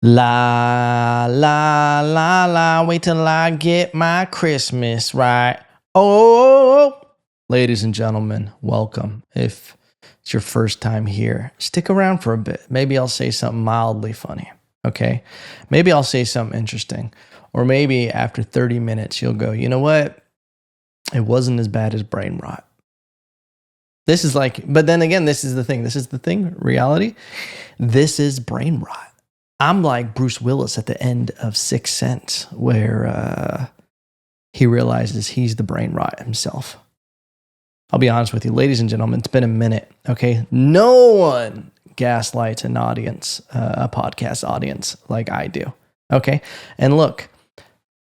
La, la, la, la, wait till I get my Christmas right. Oh, ladies and gentlemen, welcome. If it's your first time here, stick around for a bit. Maybe I'll say something mildly funny, okay? Maybe I'll say something interesting. Or maybe after 30 minutes, you'll go, you know what? It wasn't as bad as brain rot. This is like, but then again, this is the thing, reality. This is brain rot. I'm like Bruce Willis at the end of Sixth Sense, where he realizes he's the brain rot himself. I'll be honest with you, ladies and gentlemen, it's been a minute, okay? No one gaslights an audience, a podcast audience like I do, okay? And look,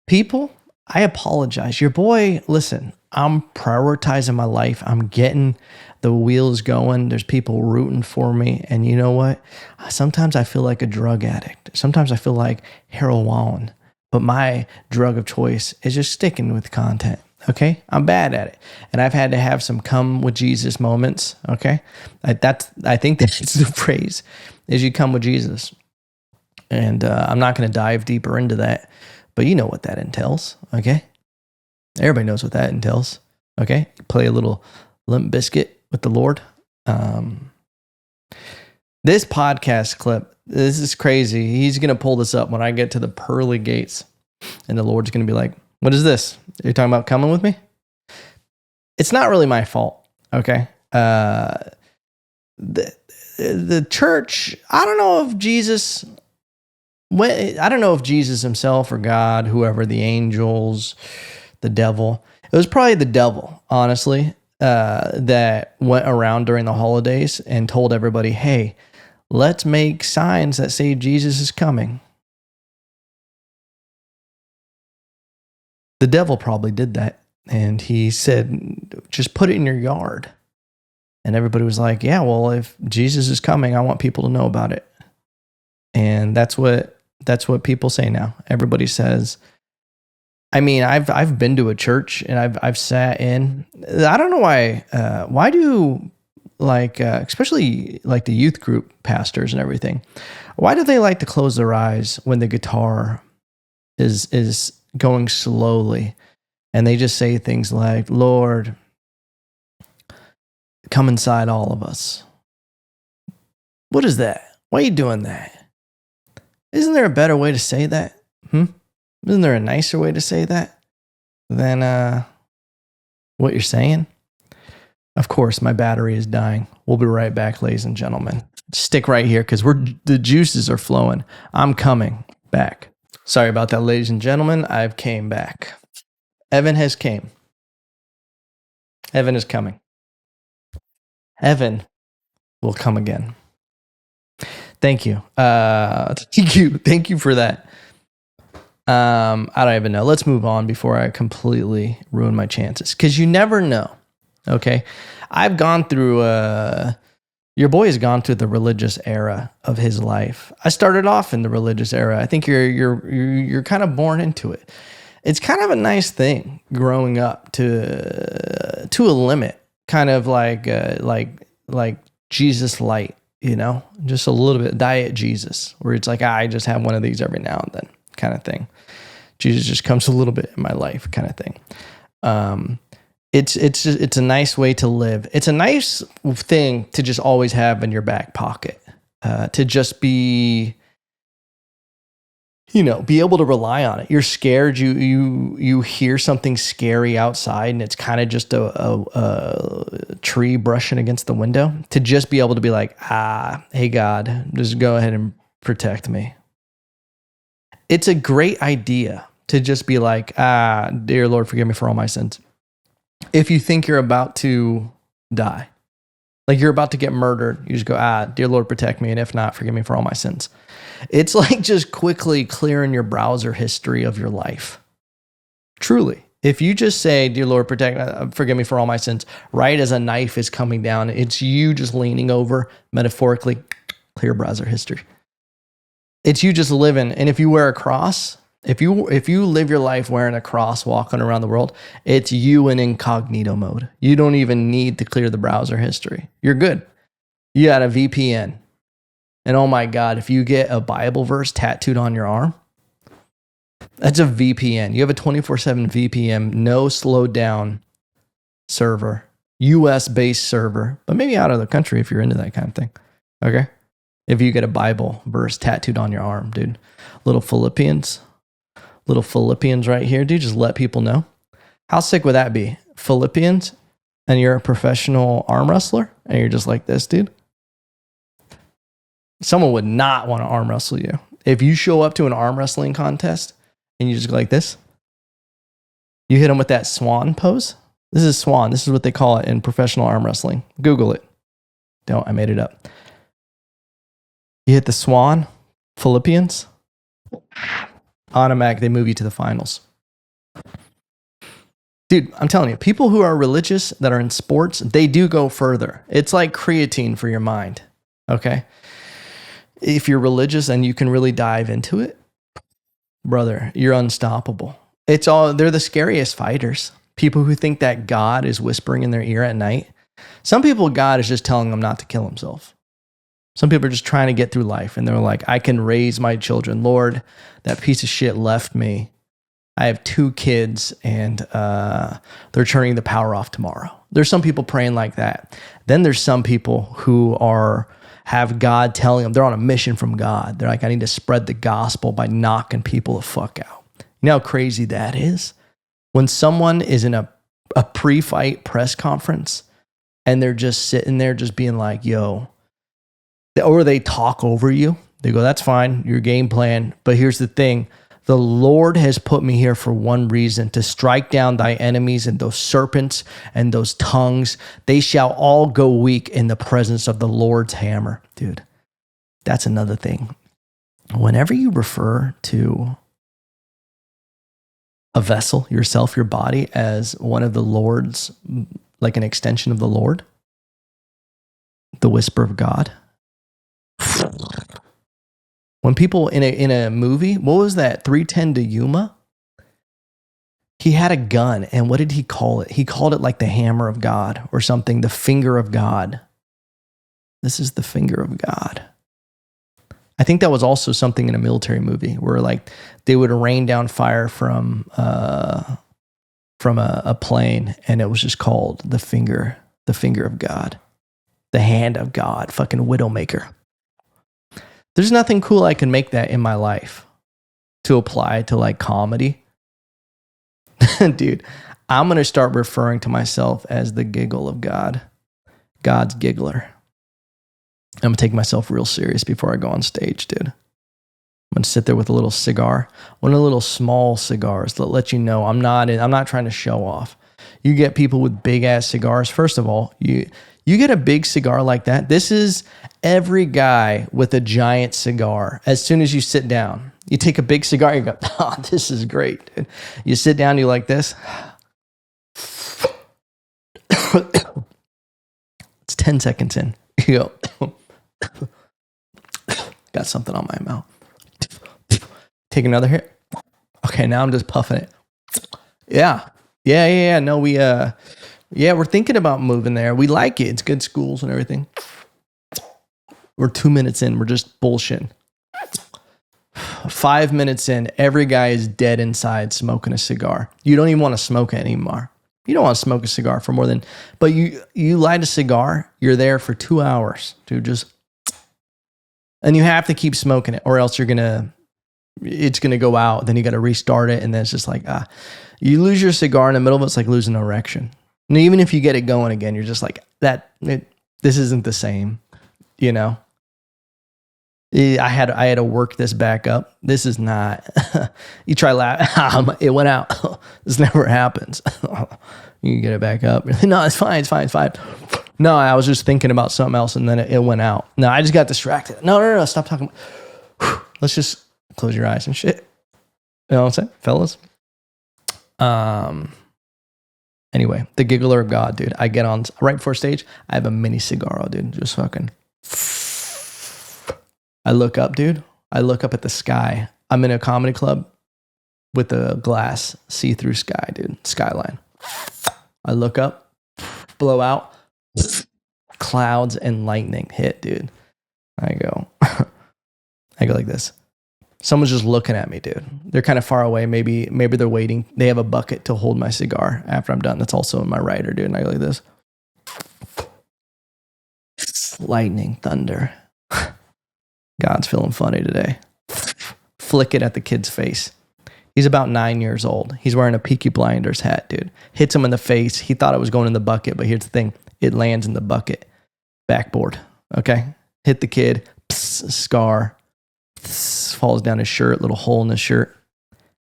people, I apologize. Your boy, listen, I'm prioritizing my life. I'm getting the wheels going. There's people rooting for me. And you know what? Sometimes I feel like a drug addict. Sometimes I feel like heroin. But my drug of choice is just sticking with content. Okay? I'm bad at it. And I've had to have some come with Jesus moments. Okay? I think that's the phrase, is you come with Jesus. And I'm not going to dive deeper into that. But you know what that entails. Okay? Everybody knows what that entails. Okay? Play a little Limp Bizkit with the Lord. This podcast clip, this is crazy. He's going to pull this up when I get to the pearly gates. And the Lord's going to be like, what is this? Are you talking about coming with me? It's not really my fault. Okay. The church, I don't know if Jesus himself or God, whoever, the angels, the devil, it was probably the devil, honestly, that went around during the holidays and told everybody, hey, let's make signs that say Jesus is coming. The devil probably did that. And he said, just put it in your yard. And everybody was like, yeah, well, if Jesus is coming, I want people to know about it. And that's what people say now. Everybody says, I mean, I've been to a church and I've sat in. I don't know why do especially like the youth group pastors and everything, why do they like to close their eyes when the guitar is going slowly and they just say things like, Lord, come inside all of us? What is that? Why are you doing that? Isn't there a better way to say that? Isn't there a nicer way to say that than what you're saying? Of course, my battery is dying. We'll be right back, ladies and gentlemen. Stick right here because the juices are flowing. I'm coming back. Sorry about that, ladies and gentlemen. I've came back. Evan has came. Evan is coming. Evan will come again. Thank you. Thank you for that. I don't even know. Let's move on before I completely ruin my chances. Because you never know. Okay. I've gone through, your boy has gone through the religious era of his life. I started off in the religious era. I think you're kind of born into it. It's kind of a nice thing growing up to a limit, kind of like Jesus light, you know, just a little bit diet Jesus, where it's like, I just have one of these every now and then kind of thing. Jesus just comes a little bit in my life kind of thing. It's a nice way to live. It's a nice thing to just always have in your back pocket, to just be able to rely on it. You're scared. You hear something scary outside and it's kind of just a tree brushing against the window, to just be able to be like, hey God, just go ahead and protect me. It's a great idea to just be like, dear Lord, forgive me for all my sins. If you think you're about to die, like you're about to get murdered, you just go, dear Lord, protect me. And if not, forgive me for all my sins. It's like just quickly clearing your browser history of your life. Truly. If you just say, dear Lord, forgive me for all my sins, right as a knife is coming down, it's you just leaning over, metaphorically, clear browser history. It's you just living. And if you wear a cross, if you live your life wearing a cross, walking around the world, it's you in incognito mode. You don't even need to clear the browser history. You're good. You got a VPN. And oh my God, if you get a Bible verse tattooed on your arm, that's a VPN. You have a 24/7 VPN, no slowed down server, US based server, but maybe out of the country if you're into that kind of thing. Okay. If you get a Bible verse tattooed on your arm, dude, little Philippians right here, dude, just let people know. How sick would that be? Philippians, and you're a professional arm wrestler, and you're just like this, dude. Someone would not want to arm wrestle you. If you show up to an arm wrestling contest and you just go like this, you hit them with that swan pose. This is swan. This is what they call it in professional arm wrestling. Google it. Don't, I made it up. You hit the swan, Philippians, automatic, they move you to the finals. Dude, I'm telling you, people who are religious that are in sports, they do go further. It's like creatine for your mind, okay? If you're religious and you can really dive into it, brother, you're unstoppable. They're the scariest fighters. People who think that God is whispering in their ear at night. Some people, God is just telling them not to kill himself. Some people are just trying to get through life and they're like, I can raise my children. Lord, that piece of shit left me. I have 2 kids and they're turning the power off tomorrow. There's some people praying like that. Then there's some people who have God telling them they're on a mission from God. They're like, I need to spread the gospel by knocking people the fuck out. You know how crazy that is? When someone is in a pre-fight press conference and they're just sitting there just being like, yo, or they talk over you. They go, that's fine, your game plan. But here's the thing. The Lord has put me here for one reason, to strike down thy enemies and those serpents and those tongues. They shall all go weak in the presence of the Lord's hammer. Dude, that's another thing. Whenever you refer to a vessel, yourself, your body, as one of the Lord's, like an extension of the Lord, the whisper of God. When people in a movie, what was that? 310 to Yuma? He had a gun, and what did he call it? He called it like the hammer of God or something, the finger of God. This is the finger of God. I think that was also something in a military movie where like they would rain down fire from a plane, and it was just called the finger of God, the hand of God, fucking Widowmaker. There's nothing cool I can make that in my life to apply to like comedy. Dude, I'm going to start referring to myself as the Giggle of God, God's Giggler. I'm going to take myself real serious before I go on stage, dude. I'm going to sit there with a little cigar, one of the little small cigars that let you know I'm not trying to show off. You get people with big ass cigars. First of all, you get a big cigar like that. This is every guy with a giant cigar. As soon as you sit down, you take a big cigar, you go, oh, this is great, dude. You sit down, you like this. It's 10 seconds in. You go, got something on my mouth. Take another hit. Okay, now I'm just puffing it. Yeah. No, we're thinking about moving there. We like it. It's good schools and everything. We're 2 minutes in. We're just bullshitting. 5 minutes in, every guy is dead inside smoking a cigar. You don't even want to smoke it anymore. You don't want to smoke a cigar for more than, but you light a cigar, you're there for 2 hours, dude, and you have to keep smoking it or else it's going to go out. Then you got to restart it. And then it's just like, you lose your cigar in the middle of it. It's like losing an erection. And even if you get it going again, you're just like this isn't the same, you know? I had to work this back up. This is not, you try laugh, it went out. This never happens. You can get it back up. No, it's fine. No, I was just thinking about something else and then it went out. No, I just got distracted. No, stop talking. Let's just close your eyes and shit. You know what I'm saying, fellas? Anyway, the Giggler of God, dude. I get on right before stage. I have a mini cigar, dude. Just fucking. I look up, dude. I look up at the sky. I'm in a comedy club with a glass see-through sky, dude. Skyline. I look up, blow out, clouds and lightning hit, dude. I go, I go like this. Someone's just looking at me, dude. They're kind of far away. Maybe they're waiting. They have a bucket to hold my cigar after I'm done. That's also in my writer, dude. And I go like this. Lightning, thunder. God's feeling funny today. Flick it at the kid's face. He's about 9 years old. He's wearing a Peaky Blinders hat, dude. Hits him in the face. He thought it was going in the bucket, but here's the thing. It lands in the bucket. Backboard, okay? Hit the kid. Psst, scar. Psst, falls down his shirt. Little hole in his shirt.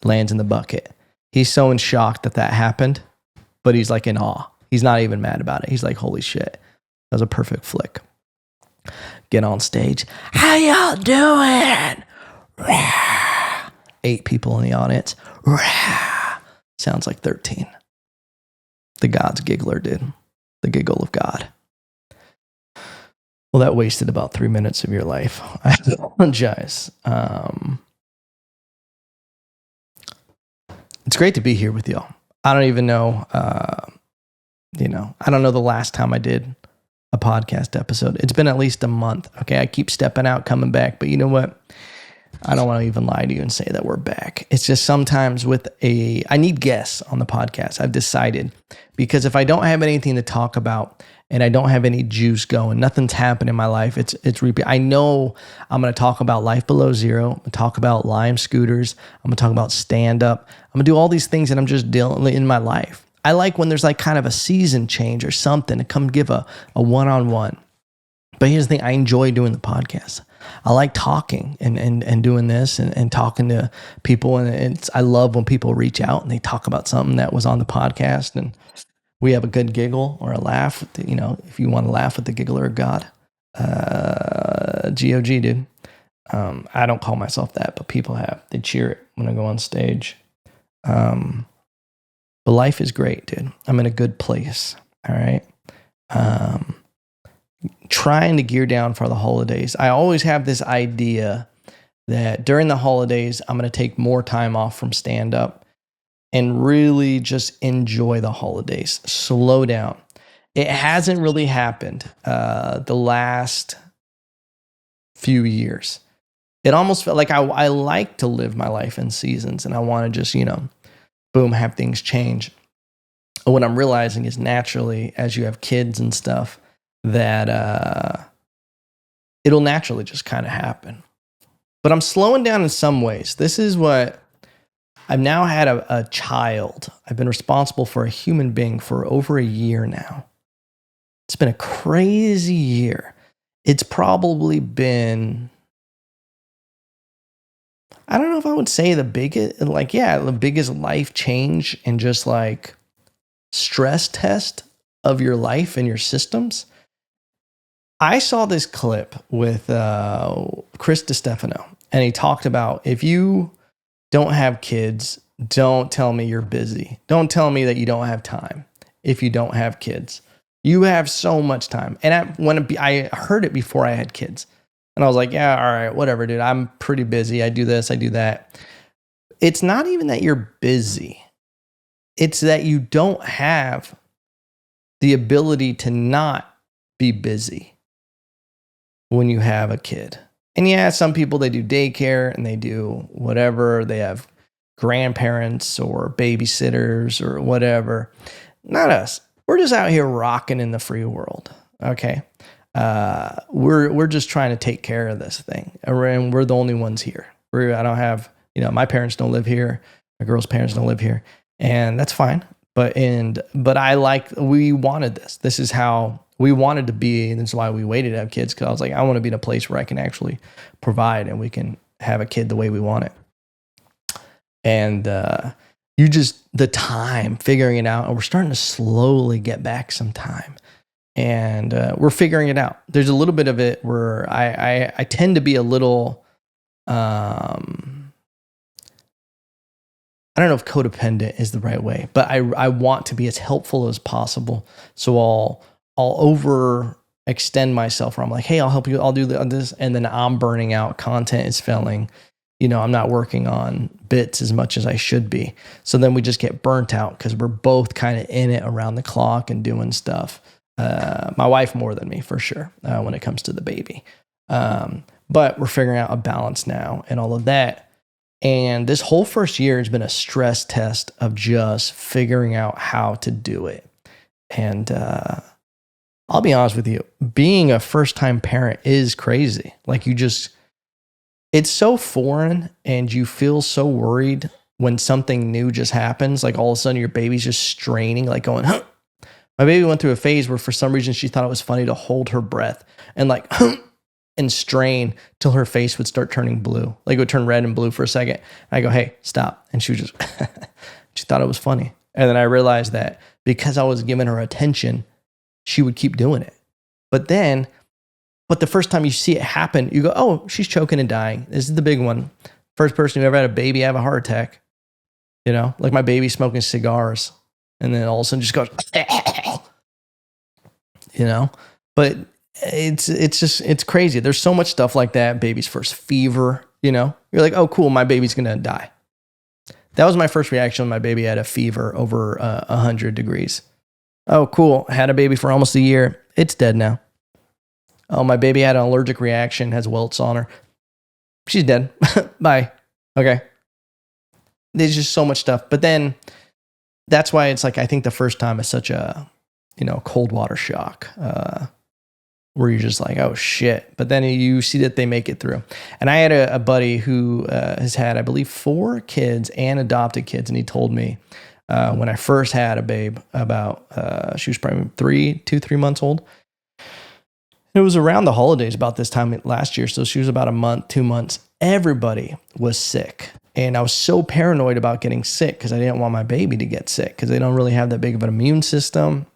Lands in the bucket. He's so in shock that happened, but he's like in awe. He's not even mad about it. He's like, holy shit. That was a perfect flick. Get on stage. How y'all doing? 8 people in the audience. Sounds like 13. The God's Giggler, dude. The Giggle of God. Well, that wasted about 3 minutes of your life. I apologize. It's great to be here with y'all. I don't even know, I don't know the last time I did a podcast episode. It's been at least a month. Okay, I keep stepping out, coming back, but you know what? I don't want to even lie to you and say that we're back. It's just sometimes I need guests on the podcast. I've decided, because if I don't have anything to talk about and I don't have any juice going, nothing's happening in my life. It's repeat. I know I'm going to talk about life below zero. I'm going to talk about Lime scooters. I'm going to talk about stand up. I'm going to do all these things that I'm just dealing in my life. I like when there's like kind of a season change or something to come give a one-on-one. But here's the thing. I enjoy doing the podcast. I like talking and doing this and talking to people. And I love when people reach out and they talk about something that was on the podcast and we have a good giggle or a laugh. If you want to laugh with the Giggler of God, G-O-G, dude. I don't call myself that, but people have. They cheer it when I go on stage. But life is great, dude. I'm in a good place. All right. Trying to gear down for the holidays. I always have this idea that during the holidays, I'm going to take more time off from stand up and really just enjoy the holidays. Slow down. It hasn't really happened the last few years. It almost felt like I like to live my life in seasons and I want to just, boom, have things change. What I'm realizing is naturally, as you have kids and stuff, that it'll naturally just kind of happen. But I'm slowing down in some ways. This is what I've now had a child. I've been responsible for a human being for over a year now. It's been a crazy year. It's probably been, I don't know if I would say the biggest life change and just like stress test of your life and your systems. I saw this clip with Chris DiStefano, and he talked about, if you don't have kids, don't tell me you're busy. Don't tell me that you don't have time if you don't have kids. You have so much time. And I heard it before I had kids. And I was like, yeah, all right, whatever, dude. I'm pretty busy. I do this, I do that. It's not even that you're busy. It's that you don't have the ability to not be busy when you have a kid. And yeah, some people, they do daycare and they do whatever. They have grandparents or babysitters or whatever. Not us. We're just out here rocking in the free world. Okay. We're just trying to take care of this thing. And we're the only ones here. I don't have, my parents don't live here. My girl's parents don't live here. And that's fine. But we wanted this. This is how we wanted to be. And that's why we waited to have kids. Cause I was like, I want to be in a place where I can actually provide and we can have a kid the way we want it. And, the time figuring it out, and we're starting to slowly get back some time. And we're figuring it out. There's a little bit of it where I tend to be a little, I don't know if codependent is the right way, but I want to be as helpful as possible. So I'll overextend myself where I'm like, hey, I'll help you. I'll do this. And then I'm burning out. Content is failing. I'm not working on bits as much as I should be. So then we just get burnt out because we're both kind of in it around the clock and doing stuff. My wife more than me for sure when it comes to the baby. But we're figuring out a balance now and all of that. And this whole first year has been a stress test of just figuring out how to do it. And I'll be honest with you, being a first-time parent is crazy. Like it's so foreign and you feel so worried when something new just happens. Like all of a sudden your baby's just straining, like going, huh. My baby went through a phase where for some reason she thought it was funny to hold her breath and like, huh, and strain till her face would start turning blue. Like it would turn red and blue for a second. And I go, hey, stop. And she was just, she thought it was funny. And then I realized that because I was giving her attention, she would keep doing it. But the first time you see it happen, you go, oh, she's choking and dying. This is the big one. First person who ever had a baby have a heart attack. You know, like my baby smoking cigars. And then all of a sudden just goes, you know, but it's crazy. There's so much stuff like that. Baby's first fever, you know, you're like, oh, cool. My baby's going to die. That was my first reaction when my baby had a fever over 100 degrees. Oh, cool. Had a baby for almost a year. It's dead now. Oh, my baby had an allergic reaction, has welts on her. She's dead. Bye. Okay. There's just so much stuff. But then that's why it's like, I think the first time is such a, you know, cold water shock, where you're just like, oh shit. But then you see that they make it through. And I had a buddy who has had, I believe, 4 kids and adopted kids. And he told me when I first had a babe about, she was probably 3 months old. It was around the holidays about this time last year. So she was about a month, 2 months. Everybody was sick. And I was so paranoid about getting sick because I didn't want my baby to get sick because they don't really have that big of an immune system.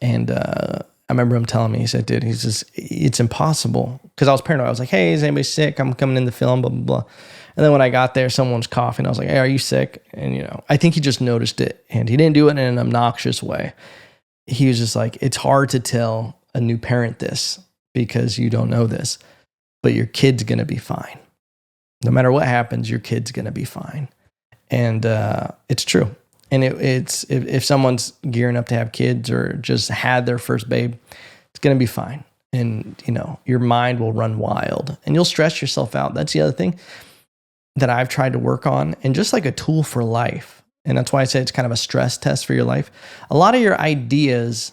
And I remember him telling me, he said, dude, it's impossible. Because I was paranoid. I was like, hey, is anybody sick? I'm coming in the film, blah, blah, blah. And then when I got there, someone was coughing. I was like, hey, are you sick? And, you know, I think he just noticed it. And he didn't do it in an obnoxious way. He was just like, it's hard to tell a new parent this because you don't know this. But your kid's going to be fine. No matter what happens, your kid's going to be fine. And it's true. And it's if someone's gearing up to have kids or just had their first babe, it's going to be fine. And, you know, your mind will run wild and you'll stress yourself out. That's the other thing that I've tried to work on, and just like a tool for life. And that's why I say it's kind of a stress test for your life. A lot of your ideas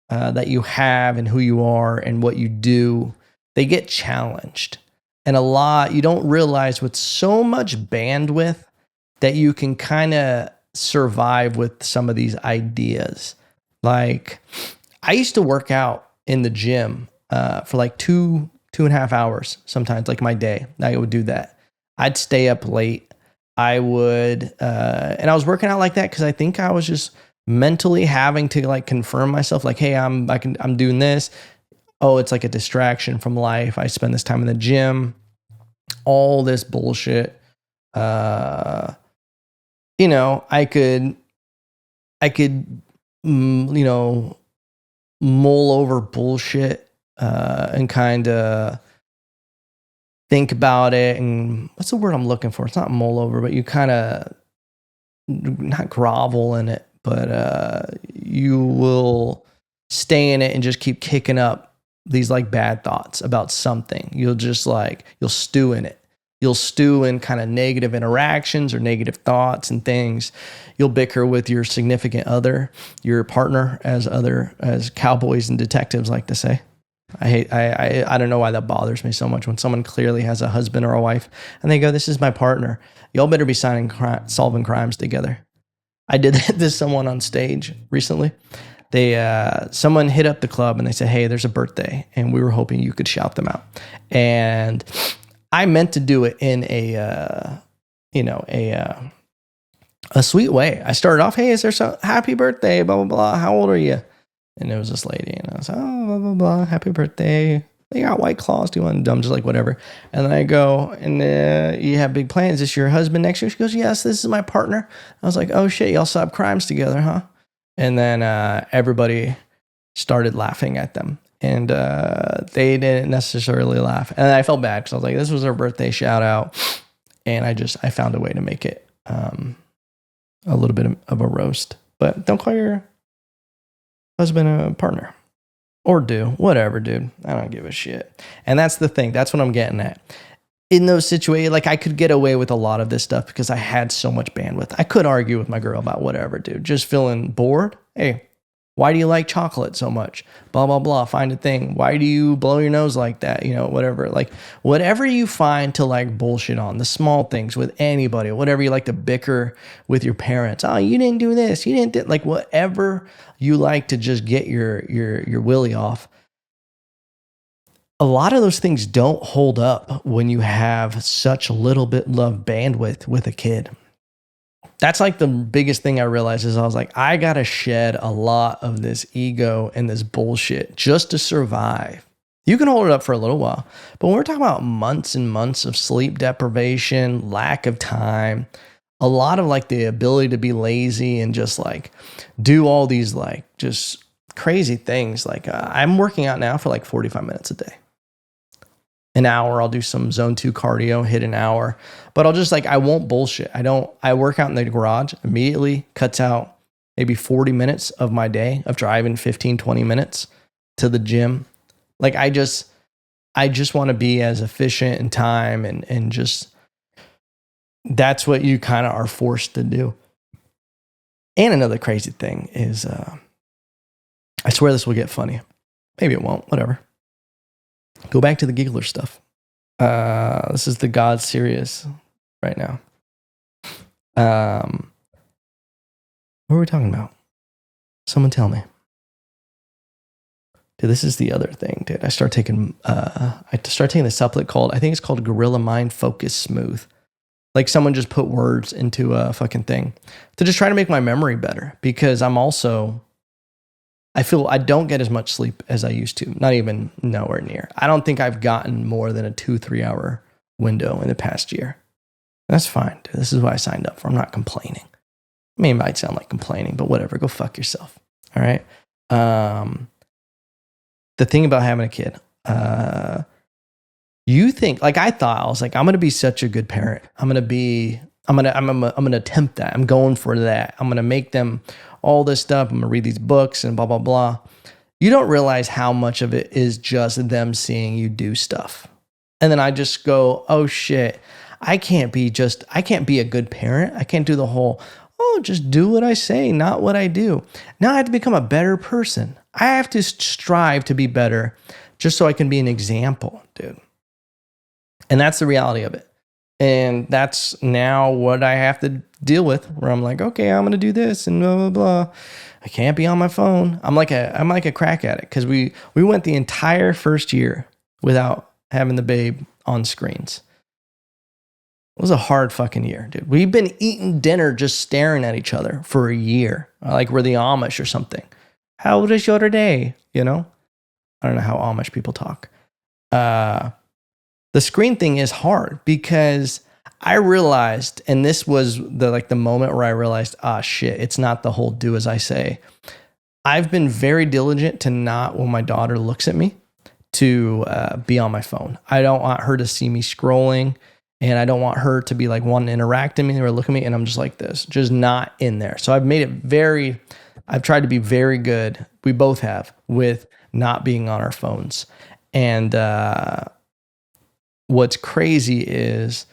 that you have and who you are and what you do, they get challenged. And a lot, you don't realize with so much bandwidth that you can kind of survive with some of these ideas. Like I used to work out in the gym for like 2.5 hours sometimes, like my day. I would do that. I'd stay up late. I would, and I was working out like that because I think I was just mentally having to like confirm myself, like, hey, I'm doing this. Oh, it's like a distraction from life. I spend this time in the gym, all this bullshit. You know, I could, you know, mull over bullshit, and kind of think about it. And what's the word I'm looking for? It's not mull over, but you kind of not grovel in it, but, you will stay in it and just keep kicking up these like bad thoughts about something. You'll just like, you'll stew in it. You'll stew in kind of negative interactions or negative thoughts and things. You'll bicker with your significant other, your partner, as cowboys and detectives like to say. I don't know why that bothers me so much when someone clearly has a husband or a wife and they go, this is my partner. Y'all better be solving crimes together. I did that to someone on stage recently. Someone hit up the club and they said, hey, there's a birthday and we were hoping you could shout them out. And I meant to do it in a sweet way. I started off, hey, is there some happy birthday, blah, blah, blah. How old are you? And there was this lady and I was, oh, blah, blah, blah. Happy birthday. They got White Claws. Do you want them? Just like whatever. And then I go, and you have big plans. Is this your husband next year? She goes, yes, this is my partner. I was like, oh shit, y'all solve crimes together, huh? And then everybody started laughing at them. And they didn't necessarily laugh. And I felt bad because I was like, this was our birthday shout out. And I found a way to make it a little bit of a roast. But don't call your husband a partner. or do whatever, dude. I don't give a shit. And that's the thing. That's what I'm getting at. In those situations, like I could get away with a lot of this stuff because I had so much bandwidth. I could argue with my girl about whatever, dude. Just feeling bored. Hey, why do you like chocolate so much? Blah, blah, blah. Find a thing. Why do you blow your nose like that? You know, whatever. Like whatever you find to like bullshit on, the small things with anybody, whatever you like to bicker with your parents. Oh, you didn't do this. You didn't do, like whatever you like to just get your willy off. A lot of those things don't hold up when you have such little bit of bandwidth with a kid. That's like the biggest thing I realized is I was like, I got to shed a lot of this ego and this bullshit just to survive. You can hold it up for a little while, but when we're talking about months and months of sleep deprivation, lack of time, a lot of like the ability to be lazy and just like do all these like just crazy things. Like I'm working out now for like 45 minutes a day. An hour, I'll do some zone 2 cardio, hit an hour, but I'll just like, I won't bullshit. I work out in the garage, immediately cuts out maybe 40 minutes of my day of driving 15, 20 minutes to the gym. Like I just want to be as efficient in time and just, that's what you kind of are forced to do. And another crazy thing is, I swear this will get funny. Maybe it won't, whatever. Go back to the Giggler stuff. This is the God series right now. What are we talking about? Someone tell me. Dude, this is the other thing, dude. I start taking the supplement called, I think it's called Gorilla Mind Focus Smooth. Like someone just put words into a fucking thing to just try to make my memory better because I feel I don't get as much sleep as I used to, not even nowhere near. I don't think I've gotten more than a 2-3 hour window in the past year. That's fine, dude. This is what I signed up for. I'm not complaining. I mean, it might sound like complaining, but whatever. Go fuck yourself. All right. The thing about having a kid, you think, like I thought, I was like, I'm going to be such a good parent. I'm going to attempt that. I'm going for that. I'm going to make them all this stuff. I'm going to read these books and blah, blah, blah. You don't realize how much of it is just them seeing you do stuff. And then I just go, oh shit, I can't be a good parent. I can't do the whole, just do what I say, not what I do. Now I have to become a better person. I have to strive to be better just so I can be an example, dude. And that's the reality of it. And that's now what I have to deal with, where I'm like, okay, I'm going to do this and blah, blah, blah. I can't be on my phone. I'm like a crack addict because we went the entire first year without having the babe on screens. It was a hard fucking year, dude. We've been eating dinner just staring at each other for a year. Like we're the Amish or something. How was your day? You know? I don't know how Amish people talk. The screen thing is hard because I realized, and this was the moment where I realized, shit, it's not the whole do as I say. I've been very diligent to not, when my daughter looks at me, to be on my phone. I don't want her to see me scrolling, and I don't want her to be like wanting to interact with me or look at me, and I'm just like this, just not in there. So I've tried to be very good, we both have, with not being on our phones. And what's crazy is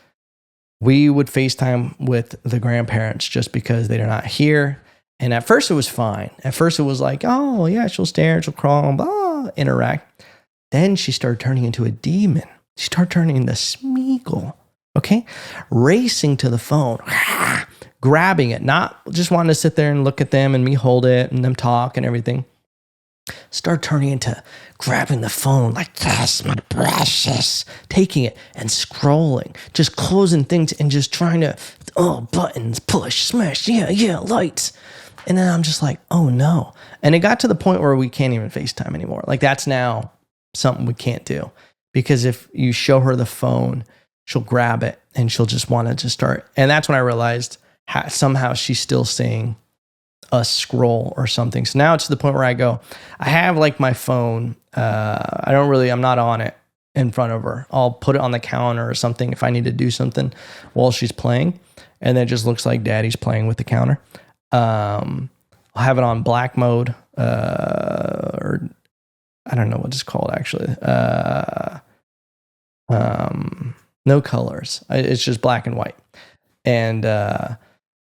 we would FaceTime with the grandparents just because they're not here. And at first it was fine. At first it was like, oh yeah, she'll stare, she'll crawl, blah, interact. Then she started turning into a demon. She started turning into Smeagol, okay? Racing to the phone, grabbing it, not just wanting to sit there and look at them and me hold it and them talk and everything. Start turning into grabbing the phone like, yes, my precious, taking it and scrolling, just closing things and just trying to, buttons, push, smash, yeah, lights. And then I'm just like, oh no. And it got to the point where we can't even FaceTime anymore. Like that's now something we can't do because if you show her the phone, she'll grab it and she'll just want to just start. And that's when I realized somehow she's still seeing us scroll or something. So now it's to the point where I go, I have like my phone. I'm not on it in front of her. I'll put it on the counter or something if I need to do something while she's playing. And it just looks like daddy's playing with the counter. I'll have it on black mode, or I I don't know what it's called actually. No colors. It's just black and white. And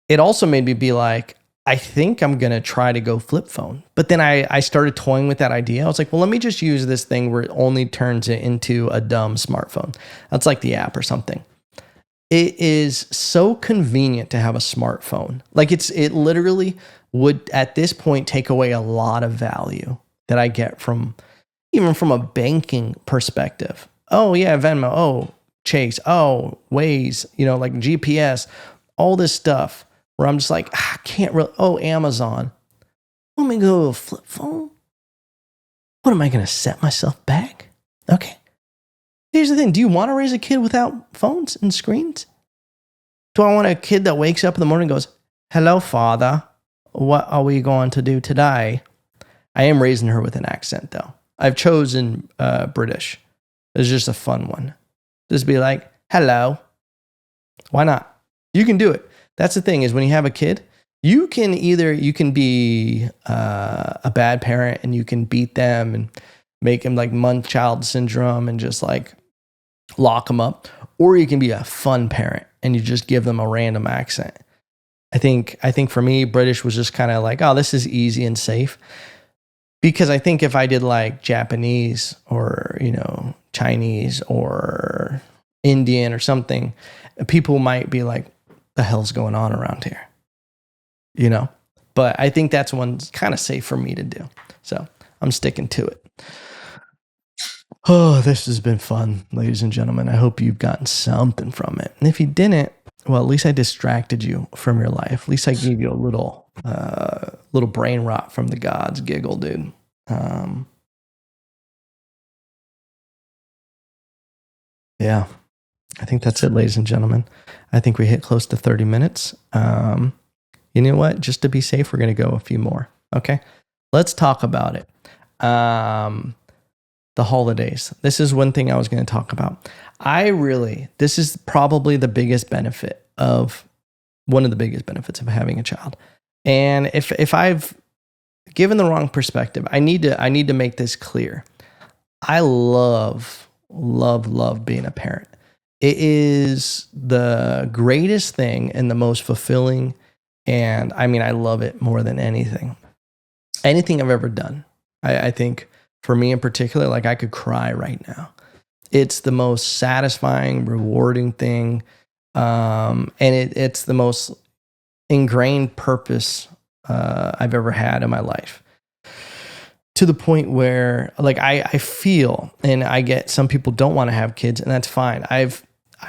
it also made me be like, I think I'm going to try to go flip phone. But then I started toying with that idea. I was like, well, let me just use this thing where it only turns it into a dumb smartphone. That's like the app or something. It is so convenient to have a smartphone. Like it literally would at this point take away a lot of value that I get from even from a banking perspective. Oh yeah, Venmo. Oh, Chase. Oh, Waze. Like GPS. All this stuff where I'm just like, I can't really. Oh, Amazon. Let me go to a flip phone. What am I going to set myself back? Okay. Here's the thing. Do you want to raise a kid without phones and screens? Do I want a kid that wakes up in the morning and goes, hello, father. What are we going to do today? I am raising her with an accent, though. I've chosen British. It's just a fun one. Just be like, hello. Why not? You can do it. That's the thing is when you have a kid, you can be a bad parent and you can beat them and make them like Munchausen syndrome and just like lock them up. Or you can be a fun parent and you just give them a random accent. I think for me, British was just kind of like, oh, this is easy and safe. Because I think if I did like Japanese or, Chinese or Indian or something, people might be like, the hell's going on around here? But I think that's one's kind of safe for me to do. So I'm sticking to it. Oh, this has been fun, ladies and gentlemen. I hope you've gotten something from it. And if you didn't, well, at least I distracted you from your life. At least I gave you a little brain rot from the gods giggle, dude. Yeah, I think that's it, ladies and gentlemen. I think we hit close to 30 minutes. You know what? Just to be safe, we're going to go a few more. Okay, let's talk about it. The holidays. This is one thing I was going to talk about. This is probably one of the biggest benefits of having a child. And if I've given the wrong perspective, I need to make this clear. I love being a parent. It is the greatest thing and the most fulfilling. And I mean, I love it more than anything I've ever done. I think for me in particular, like I could cry right now. It's the most satisfying, rewarding thing. And it's the most ingrained purpose I've ever had in my life. To the point where like I feel, and I get some people don't want to have kids, and that's fine. I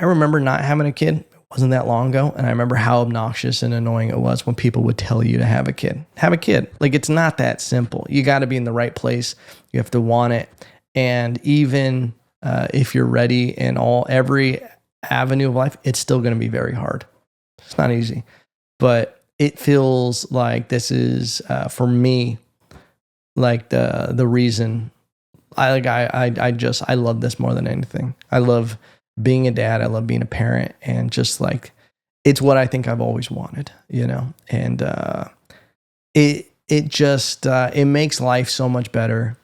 remember not having a kid. It wasn't that long ago, and I remember how obnoxious and annoying it was when people would tell you to have a kid. Have a kid. Like it's not that simple. You got to be in the right place. You have to want it, and even if you're ready in every avenue of life, it's still going to be very hard. It's not easy, but it feels like this is for me. Like the reason I love this more than anything. I love being a dad. I love being a parent, and just like it's what I think I've always wanted, and it makes life so much better.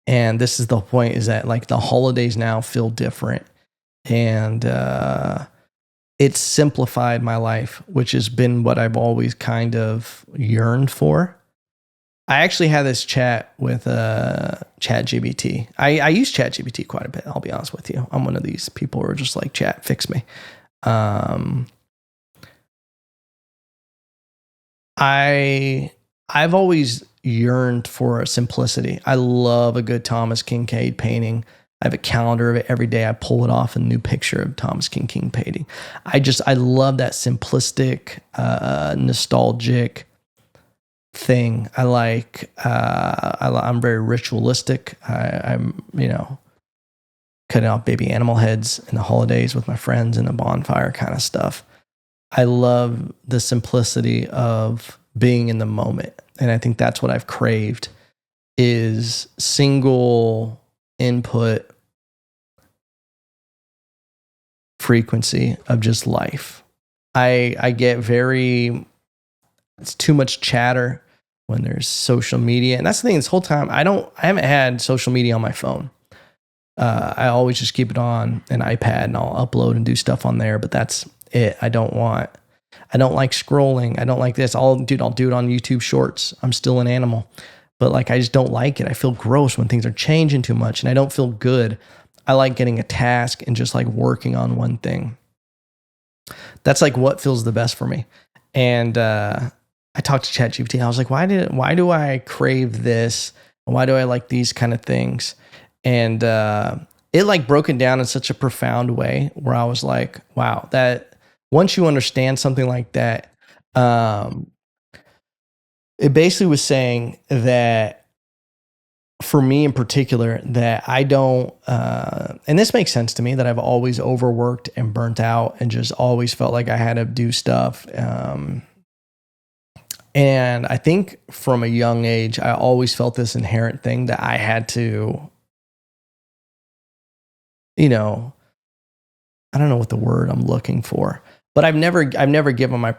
And this is the point, is that like the holidays now feel different, and it's simplified my life, which has been what I've always kind of yearned for. I actually had this chat with ChatGPT. I use ChatGPT quite a bit, I'll be honest with you. I'm one of these people who are just like, chat, fix me. I've always yearned for simplicity. I love a good Thomas Kinkade painting. I have a calendar of it every day. I pull it off a new picture of Thomas Kinkade painting. I love that simplistic, nostalgic thing. I'm very ritualistic. I'm cutting off baby animal heads in the holidays with my friends and a bonfire kind of stuff. I love the simplicity of being in the moment, and I think that's what I've craved, is single input frequency of just life. I get it's too much chatter. when there's social media. And that's the thing, this whole time, I haven't had social media on my phone. I always just keep it on an iPad and I'll upload and do stuff on there, but that's it. I don't like scrolling. I don't like this. I'll do it on YouTube Shorts. I'm still an animal, but like, I just don't like it. I feel gross when things are changing too much and I don't feel good. I like getting a task and just like working on one thing. That's like what feels the best for me. And I talked to ChatGPT. I was like, why do I crave this? Why do I like these kind of things? And it like broke it down in such a profound way where I was like, wow, that once you understand something like that, it basically was saying that for me in particular, that I don't, and this makes sense to me, that I've always overworked and burnt out and just always felt like I had to do stuff. And I think from a young age, I always felt this inherent thing that I had to, I don't know what the word I'm looking for, but I've never given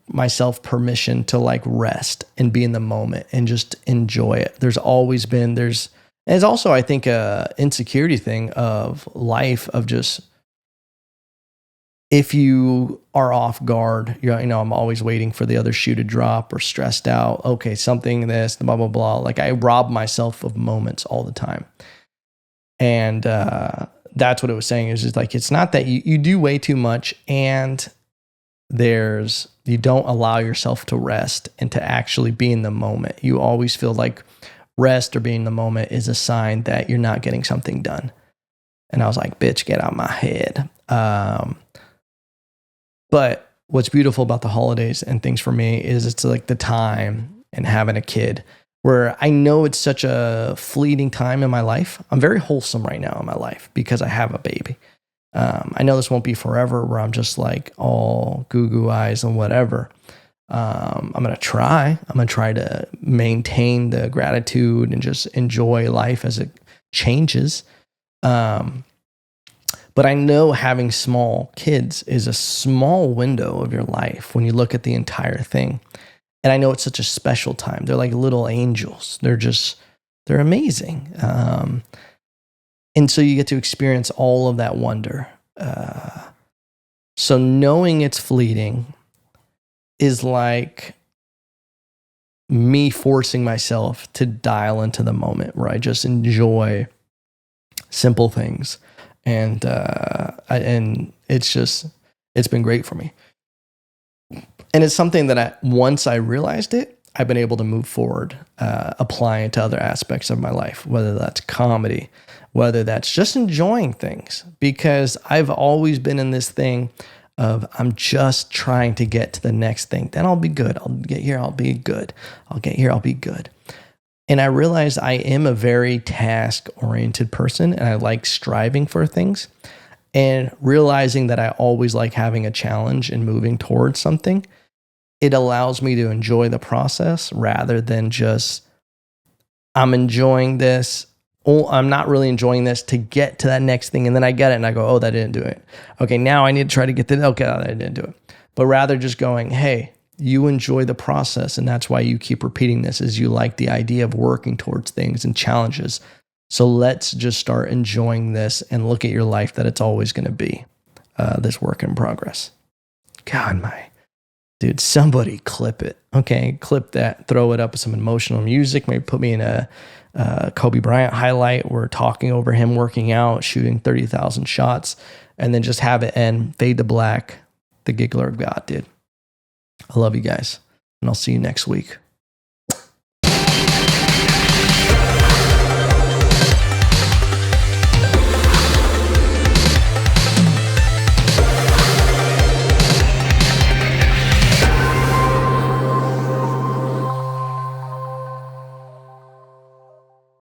myself permission to like rest and be in the moment and just enjoy it. There's always been, and it's also, I think, a insecurity thing of life, of just, if you are off guard, I'm always waiting for the other shoe to drop or stressed out. Okay, something, this, blah, blah, blah. Like I rob myself of moments all the time. And that's what it was saying. Is just like, it's not that you do way too much and you don't allow yourself to rest and to actually be in the moment. You always feel like rest or being in the moment is a sign that you're not getting something done. And I was like, bitch, get out of my head. But what's beautiful about the holidays and things for me is it's like the time and having a kid where I know it's such a fleeting time in my life. I'm very wholesome right now in my life because I have a baby. I know this won't be forever where I'm just like all goo eyes and whatever. I'm going to try to maintain the gratitude and just enjoy life as it changes. But I know having small kids is a small window of your life when you look at the entire thing. And I know it's such a special time. They're like little angels. They're amazing. And so you get to experience all of that wonder. So knowing it's fleeting is like me forcing myself to dial into the moment where I just enjoy simple things. And it's been great for me. And it's something that once I realized it, I've been able to move forward, applying it to other aspects of my life, whether that's comedy, whether that's just enjoying things, because I've always been in this thing of I'm just trying to get to the next thing. Then I'll be good. I'll get here. I'll be good. I'll get here. I'll be good. And I realized I am a very task-oriented person and I like striving for things, and realizing that I always like having a challenge and moving towards something. It allows me to enjoy the process rather than just, I'm enjoying this. Oh, I'm not really enjoying this to get to that next thing. And then I get it and I go, oh, that didn't do it. Okay, now I need to try to get that. Okay, that didn't do it. But rather just going, hey, you enjoy the process, and that's why you keep repeating this, is you like the idea of working towards things and challenges. So let's just start enjoying this and look at your life that it's always going to be this work in progress. God, dude, somebody clip it. Okay, clip that, throw it up with some emotional music, maybe put me in a Kobe Bryant highlight. We're talking over him working out, shooting 30,000 shots, and then just have it end, fade to black, the Giggler of God, dude. I love you guys, and I'll see you next week.